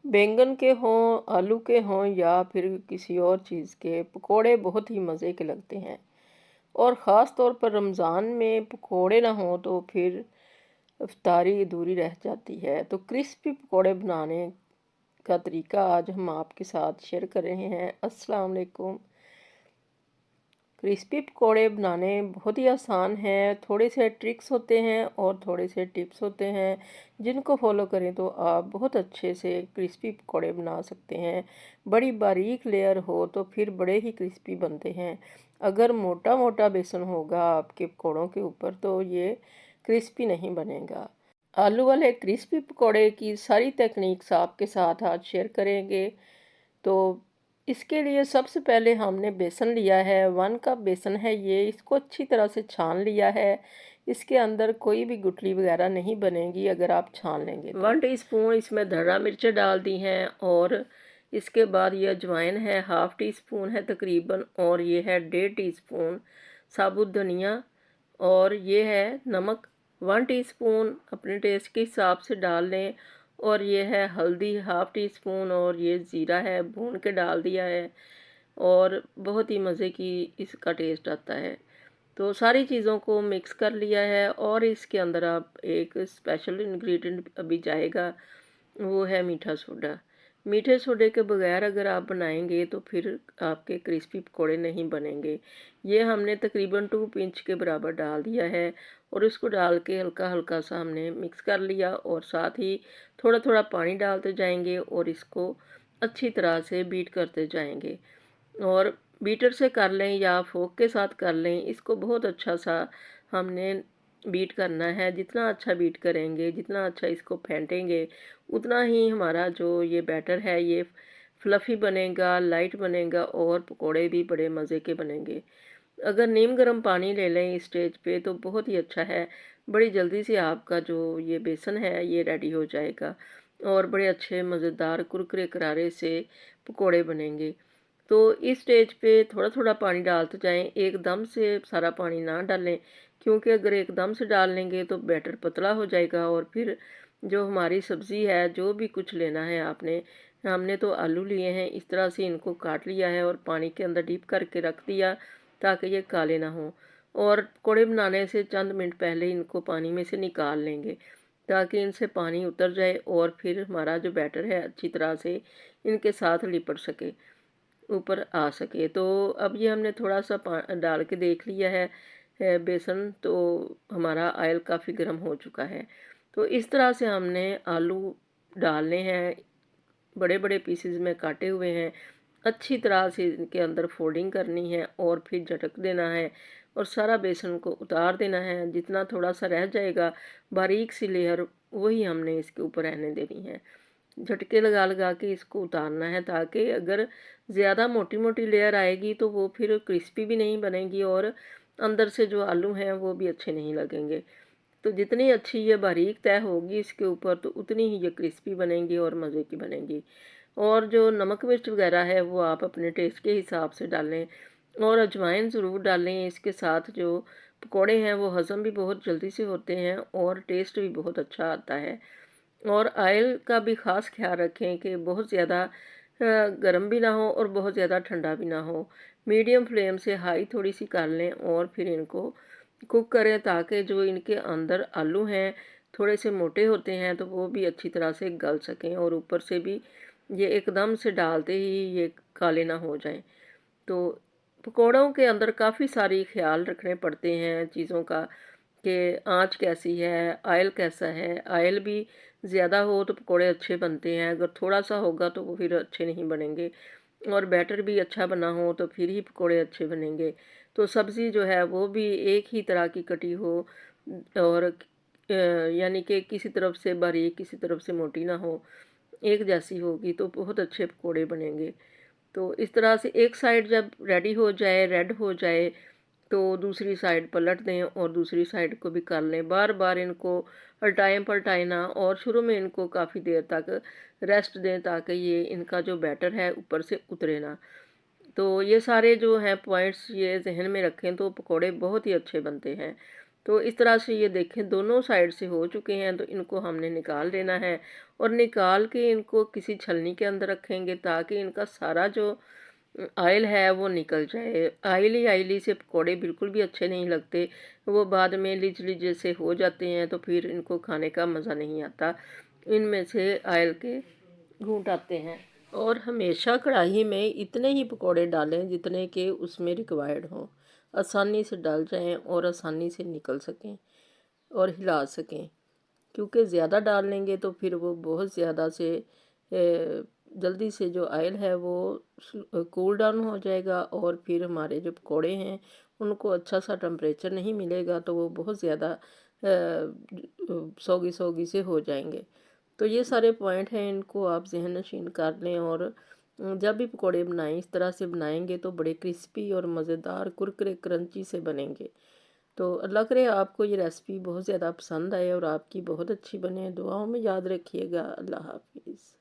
बैंगन के हों, आलू के हों या फिर किसी और चीज़ के पकोड़े बहुत ही मज़े के लगते हैं। और ख़ास तौर पर रमज़ान में पकोड़े ना हों तो फिर इफ्तारी अधूरी रह जाती है। तो क्रिस्पी पकोड़े बनाने का तरीका आज हम आपके साथ शेयर कर रहे हैं। अस्सलाम वालेकुम। क्रिस्पी पकोड़े बनाने बहुत ही आसान हैं। थोड़े से ट्रिक्स होते हैं और थोड़े से टिप्स होते हैं, जिनको फॉलो करें तो आप बहुत अच्छे से क्रिस्पी पकोड़े बना सकते हैं। बड़ी बारीक लेयर हो तो फिर बड़े ही क्रिस्पी बनते हैं। अगर मोटा मोटा बेसन होगा आपके पकोड़ों के ऊपर तो ये क्रिस्पी नहीं बनेगा। आलू वाले क्रिस्पी पकोड़े की सारी टेक्निक्स आपके साथ आज शेयर करेंगे। तो इसके लिए सबसे पहले हमने बेसन लिया है, 1 कप बेसन है ये। इसको अच्छी तरह से छान लिया है। इसके अंदर कोई भी गुठली वगैरह नहीं बनेगी अगर आप छान लेंगे तो। 1 टीस्पून इसमें धड़ा मिर्चें डाल दी हैं और इसके बाद ये अजवाइन है, हाफ टी स्पून है तकरीबन, और ये है 1.5 टीस्पून साबुत धनिया, और ये है नमक 1 टीस्पून अपने टेस्ट के हिसाब से डाल लें। और ये है हल्दी हाफ टी स्पून, और ये ज़ीरा है भून के डाल दिया है। और बहुत ही मज़े की इसका टेस्ट आता है। तो सारी चीज़ों को मिक्स कर लिया है और इसके अंदर आप एक स्पेशल इंग्रेडिएंट अभी जाएगा, वो है मीठा सोडा। मीठे सोडे के बगैर अगर आप बनाएंगे तो फिर आपके क्रिस्पी पकोड़े नहीं बनेंगे। ये हमने तकरीबन 2 पिंच के बराबर डाल दिया है और इसको डाल के हल्का हल्का सा हमने मिक्स कर लिया, और साथ ही थोड़ा थोड़ा पानी डालते जाएंगे और इसको अच्छी तरह से बीट करते जाएंगे। और बीटर से कर लें या फोक के साथ कर लें, इसको बहुत अच्छा सा हमने बीट करना है। जितना अच्छा बीट करेंगे, जितना अच्छा इसको फेंटेंगे, उतना ही हमारा जो ये बैटर है ये फ्लफ़ी बनेगा, लाइट बनेगा और पकोड़े भी बड़े मज़े के बनेंगे। अगर नीम गर्म पानी ले लें इस स्टेज पे तो बहुत ही अच्छा है। बड़ी जल्दी से आपका जो ये बेसन है ये रेडी हो जाएगा और बड़े अच्छे मज़ेदार कुरकुरे करारे से पकोड़े बनेंगे। तो इस स्टेज पे थोड़ा थोड़ा पानी डालते जाएं, एकदम से सारा पानी ना डालें, क्योंकि अगर एकदम से डाल लेंगे तो बैटर पतला हो जाएगा और फिर जो हमारी सब्ज़ी है, जो भी कुछ लेना है आपने, हमने तो आलू लिए हैं, इस तरह से इनको काट लिया है और पानी के अंदर डीप करके रख दिया ताकि ये काले ना हों। और पकौड़े बनाने से चंद मिनट पहले इनको पानी में से निकाल लेंगे ताकि इनसे पानी उतर जाए और फिर हमारा जो बैटर है अच्छी तरह से इनके साथ लिपट सके, ऊपर आ सके। तो अब ये हमने थोड़ा सा डाल के देख लिया है बेसन, तो हमारा ऑयल काफ़ी गर्म हो चुका है। तो इस तरह से हमने आलू डालने हैं, बड़े बड़े पीसेस में काटे हुए हैं। अच्छी तरह से इनके अंदर फोल्डिंग करनी है और फिर झटक देना है और सारा बेसन को उतार देना है। जितना थोड़ा सा रह जाएगा बारीक सी लेयर, वही हमने इसके ऊपर रहने देनी है। झटके लगा लगा के इसको उतारना है ताकि अगर ज़्यादा मोटी मोटी लेयर आएगी तो वो फिर क्रिस्पी भी नहीं बनेगी और अंदर से जो आलू हैं वो भी अच्छे नहीं लगेंगे। तो जितनी अच्छी ये बारीक तय होगी इसके ऊपर तो उतनी ही ये क्रिस्पी बनेंगी और मज़े की बनेंगी। और जो नमक मिर्च वगैरह है वो आप अपने टेस्ट के हिसाब से डालें और अजवाइन ज़रूर डालें। इसके साथ जो पकौड़े हैं वो हज़म भी बहुत जल्दी से होते हैं और टेस्ट भी बहुत अच्छा आता है। और ऑयल का भी ख़ास ख्याल रखें कि बहुत ज़्यादा गर्म भी ना हो और बहुत ज़्यादा ठंडा भी ना हो। मीडियम फ्लेम से हाई थोड़ी सी कर लें और फिर इनको कुक करें ताकि जो इनके अंदर आलू हैं थोड़े से मोटे होते हैं तो वो भी अच्छी तरह से गल सकें और ऊपर से भी ये एकदम से डालते ही ये काले ना हो जाएं। तो पकौड़ों के अंदर काफ़ी सारी ख्याल रखने पड़ते हैं चीज़ों का, कि आंच कैसी है, ऑयल कैसा है। ऑयल भी ज़्यादा हो तो पकौड़े अच्छे बनते हैं, अगर थोड़ा सा होगा तो वो फिर अच्छे नहीं बनेंगे। और बैटर भी अच्छा बना हो तो फिर ही पकौड़े अच्छे बनेंगे। तो सब्ज़ी जो है वो भी एक ही तरह की कटी हो और यानी कि किसी तरफ से बारीक किसी तरफ से मोटी ना हो, एक जैसी होगी तो बहुत अच्छे पकौड़े बनेंगे। तो इस तरह से एक साइड जब रेडी हो जाए, रेड हो जाए, तो दूसरी साइड पलट दें और दूसरी साइड को भी कर लें। बार बार इनको हटाएं पलटाएं ना, और शुरू में इनको काफ़ी देर तक रेस्ट दें ताकि ये इनका जो बैटर है ऊपर से उतरे ना। तो ये सारे जो हैं पॉइंट्स ये जहन में रखें तो पकोड़े बहुत ही अच्छे बनते हैं। तो इस तरह से ये देखें दोनों साइड से हो चुके हैं, तो इनको हमने निकाल लेना है और निकाल के इनको किसी छलनी के अंदर रखेंगे ताकि इनका सारा जो ऑयल है वो निकल जाए। ऑयली ऑयली से पकौड़े बिल्कुल भी अच्छे नहीं लगते, वो बाद में लिज लिज जैसे हो जाते हैं, तो फिर इनको खाने का मज़ा नहीं आता। इनमें से ऑयल के घूंट आते हैं। और हमेशा कढ़ाई में इतने ही पकौड़े डालें जितने के उसमें रिक्वायर्ड हों, आसानी से डल जाएं और आसानी से निकल सकें और हिला सकें। क्योंकि ज़्यादा डाल लेंगे तो फिर वो बहुत ज़्यादा से जल्दी से जो ऑयल है वो कूल डाउन हो जाएगा और फिर हमारे जो पकौड़े हैं उनको अच्छा सा टेम्परेचर नहीं मिलेगा, तो वो बहुत ज़्यादा सौगी सौगी से हो जाएंगे। तो ये सारे पॉइंट हैं, इनको आप ज़हन नशीन कर लें और जब भी पकौड़े बनाएं इस तरह से बनाएंगे तो बड़े क्रिस्पी और मज़ेदार कुरकुरे क्रंची से बनेंगे। तो अल्लाह करे आपको ये रेसिपी बहुत ज़्यादा पसंद आए और आपकी बहुत अच्छी बने। दुआओं में याद रखिएगा। अल्लाह हाफिज़।